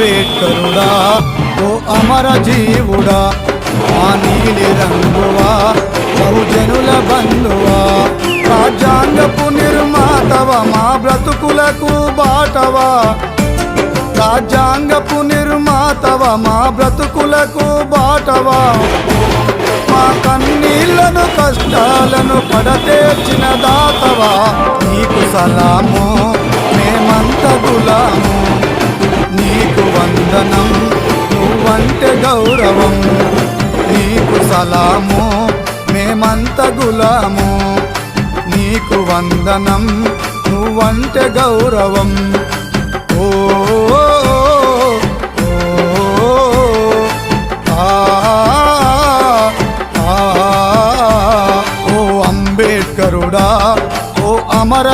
అంబేడ్కరుడా ఓ అమర జీవుడా ఆ నీలి రంగువా బహుజనుల బంధువా రాజ్యాంగపు నిర్మాతవా మా బ్రతుకులకు బాటవా రాజ్యాంగపు నిర్మాతవా మా బ్రతుకులకు బాటవా మా కన్నీళ్లను కష్టాలను పడతేర్చిన దాతవా నీకు సలాము మేమంత గులాము నీకు వందనం నువ్వంటే గౌరవం నీకు సలాము మేమంత గులాము నీకు వందనం నువ్వంటే గౌరవం ఓ అంబేడ్కరుడా ఓ అమర